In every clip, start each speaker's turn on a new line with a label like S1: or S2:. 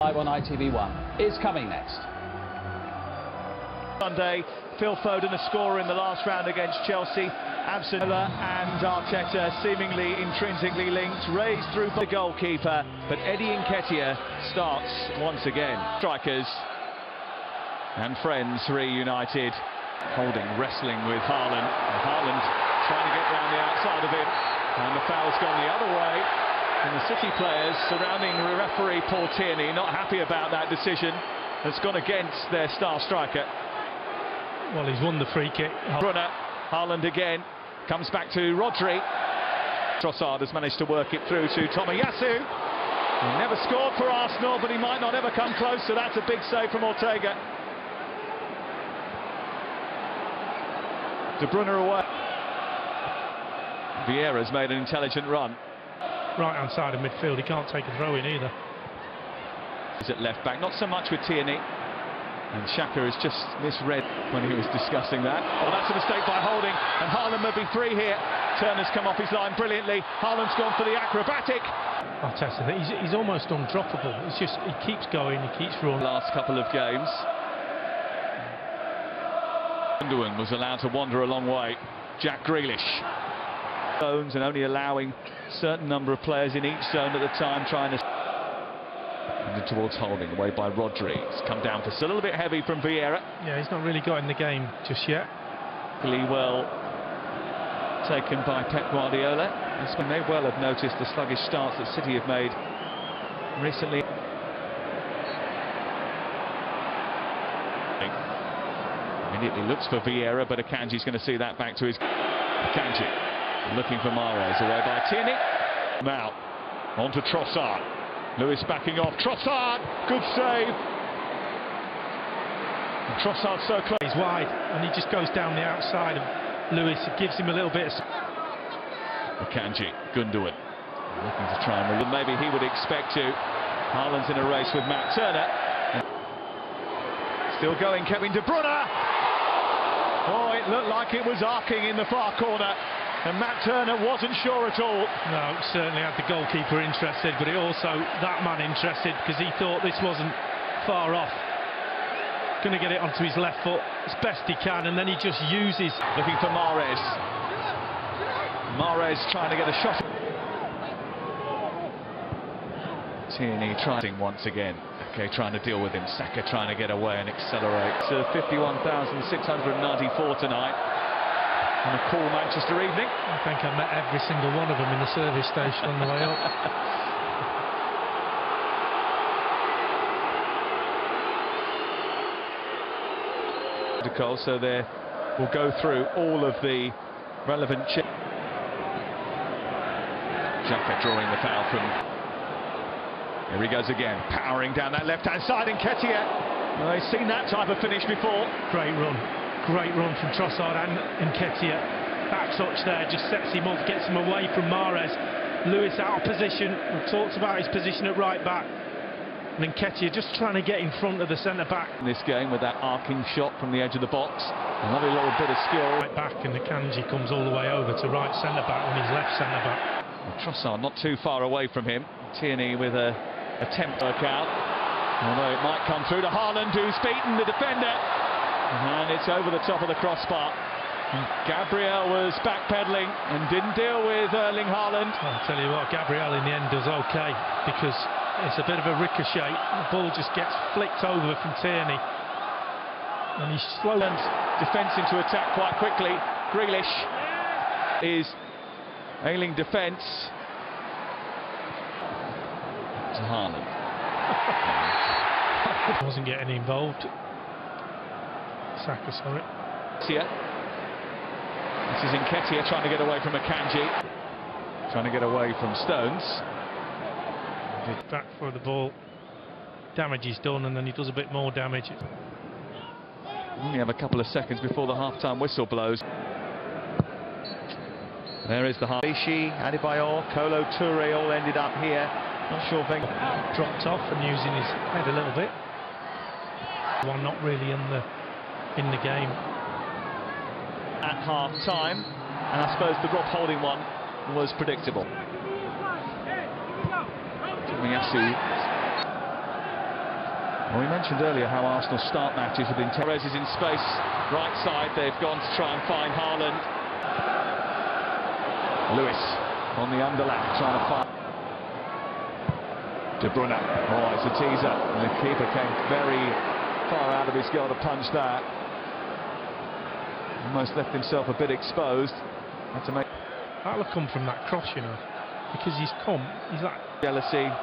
S1: Live on ITV1 is coming next.
S2: Sunday, Phil Foden a scorer in the last round against Chelsea. Absent and Arteta seemingly intrinsically linked, raised through the goalkeeper, but Eddie Nketiah starts once again. Strikers and friends reunited. Holding, wrestling with Haaland. Haaland trying to get round the outside of him, and the foul's gone the other way. And the City players surrounding referee Paul Tierney not happy about that decision. That's gone against their star striker.
S3: Well, he's won the free kick.
S2: Brunner, Haaland again, comes back to Rodri. Trossard has managed to work it through to Tomiyasu. He never scored for Arsenal, but he might not ever come close, so that's a big save from Ortega. De Bruyne away. Vieira's made an intelligent run.
S3: Right-hand side of midfield, he can't take a throw in either.
S2: He's at left back, not so much with Tierney. And Xhaka has just misread when he was discussing that. Oh, that's a mistake by Holding, and Haaland will be free here. Turner's come off his line brilliantly. Haaland's gone for the acrobatic.
S3: Arteta, he's almost undroppable. It's just, he keeps going, he keeps running.
S2: Last couple of games. Gundogan was allowed to wander a long way. Jack Grealish. Zones and only allowing a certain number of players in each zone at the time, trying to... And towards Holding, away by Rodri. It's come down for a little bit heavy from Vieira.
S3: Yeah, he's not really got in the game just yet.
S2: Really well taken by Pep Guardiola. This one may well have noticed the sluggish starts that City have made recently. Immediately looks for Vieira, but Akanji's going to see that back to his... Akanji looking for Mahrez, away by Tierney. Now, on to Trossard. Lewis backing off. Trossard, good save. And Trossard so close.
S3: He's wide, and he just goes down the outside of Lewis. It gives him a little bit of...
S2: Akanji, Gundogan, looking to try and... Maybe he would expect to. Haaland's in a race with Matt Turner. Still going, Kevin De Bruyne. Oh, it looked like it was arcing in the far corner. And Matt Turner wasn't sure at all.
S3: No, certainly had the goalkeeper interested, but it also that man interested because he thought this wasn't far off. Going to get it onto his left foot as best he can, and then he just uses...
S2: Looking for Mahrez. Mahrez trying to get a shot. Tierney trying once again. Okay, trying to deal with him. Saka trying to get away and accelerate. So 51,694 tonight. On a cool Manchester evening.
S3: I think I met every single one of them in the service station on the way up.
S2: So there we'll go through all of the relevant... Xhaka drawing the foul from... Here he goes again, powering down that left-hand side. Nketiah. Well, he's seen that type of finish before.
S3: Great run from Trossard and Nketiah. That touch there just sets him up, gets him away from Mahrez. Lewis out of position. We've talked about his position at right back. And Nketiah just trying to get in front of the centre-back.
S2: In this game with that arcing shot from the edge of the box. A lovely little bit of skill.
S3: Right back, and Akanji comes all the way over to right centre-back when he's left centre-back.
S2: Trossard not too far away from him. Tierney with a attempt to work out. Although it might come through to Haaland, who's beaten the defender. And it's over the top of the crossbar. Gabriel was backpedaling and didn't deal with Erling Haaland.
S3: I'll tell you what, Gabriel in the end does okay because it's a bit of a ricochet. The ball just gets flicked over from Tierney. And he's slow.
S2: Defence into attack quite quickly. Grealish is ailing defence. To Haaland.
S3: Wasn't getting involved. Saka, sorry.
S2: This is Nketiah trying to get away from Akanji. Trying to get away from Stones.
S3: Back for the ball. Damage is done, and then he does a bit more damage.
S2: Only have a couple of seconds before the half-time whistle blows. There is the half. Ishi, Adebayor, Kolo Toure all ended up here. Not sure if
S3: dropped off and using his head a little bit. One not really in the game.
S2: At half-time, and I suppose the Rob Holding one was predictable. Tomiyasu Well, we mentioned earlier how Arsenal start matches have been... Torres is in space, right side, they've gone to try and find Haaland. Lewis on the underlap, trying to find... De Bruyne, oh, it's a teaser, and the keeper came very far out of his goal to punch that. Almost left himself a bit exposed. Had to make...
S3: That'll have come from that cross, you know, because he's like...
S2: Jealousy.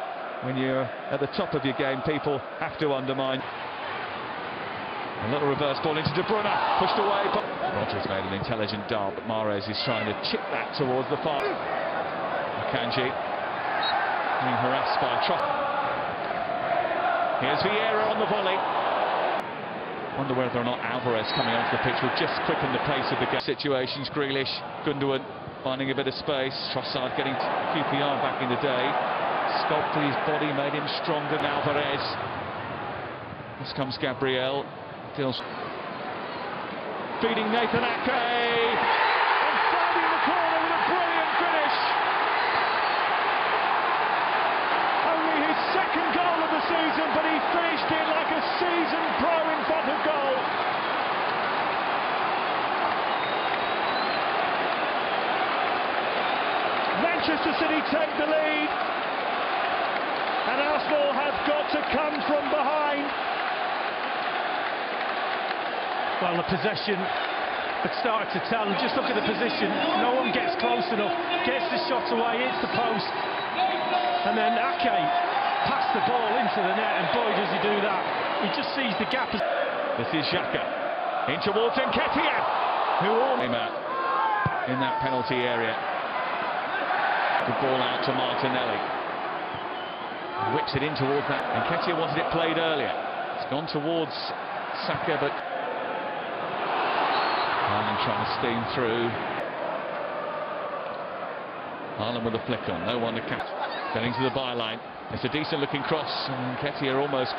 S2: When you're at the top of your game, people have to undermine. A little reverse ball into De Bruyne, pushed away, but Rodgers made an intelligent dart, but Mahrez is trying to chip that towards the far. Akanji being harassed by Trossard. Here's Vieira on the volley. Wonder whether or not Alvarez coming onto the pitch will just quicken the pace of the game. Situations, Grealish, Gundogan finding a bit of space, Trossard getting QPR back in the day. Sculpted his body, made him stronger than Alvarez. This comes Gabriel. Feels feeding Nathan Ake. And finding the corner with a brilliant finish. Only his second goal of the season, but he finished it like a seasoned pro in front of goal. Manchester City take the lead. And Arsenal have got to come from behind.
S3: Well, the possession had started to tell. Just look at the position. No one gets close enough. Gets the shot away, hits the post. And then Ake passed the ball into the net, and boy, does he do that. He just sees the gap.
S2: This is Xhaka. In towards Nketiah, who all came out in that penalty area. The ball out to Martinelli. Whips it in towards that. Nketiah wanted it played earlier. It's gone towards Saka, but Haaland trying to steam through. Haaland with a flick on, no one to catch. Getting to the byline. It's a decent looking cross, and Nketiah almost.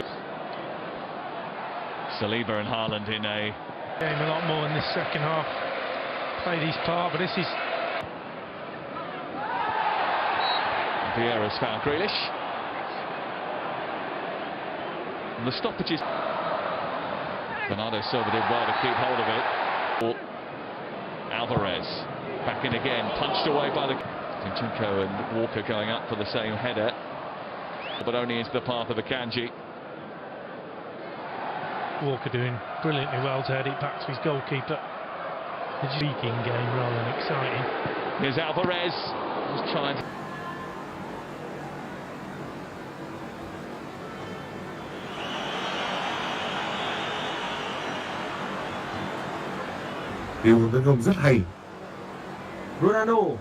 S2: Saliba and Haaland in a
S3: game a lot more in this second half. Played his part, but this is.
S2: Vieira's found Grealish. And the stoppages. Bernardo Silva did well to keep hold of it. Alvarez back in again, punched away by the Zinchenko and Walker going up for the same header, but only into the path of Akanji.
S3: Walker doing brilliantly well to head it back to his goalkeeper. A speaking game rather than exciting.
S2: Here's Alvarez, just trying to...
S4: Điều tấn công rất hay.
S5: Ronaldo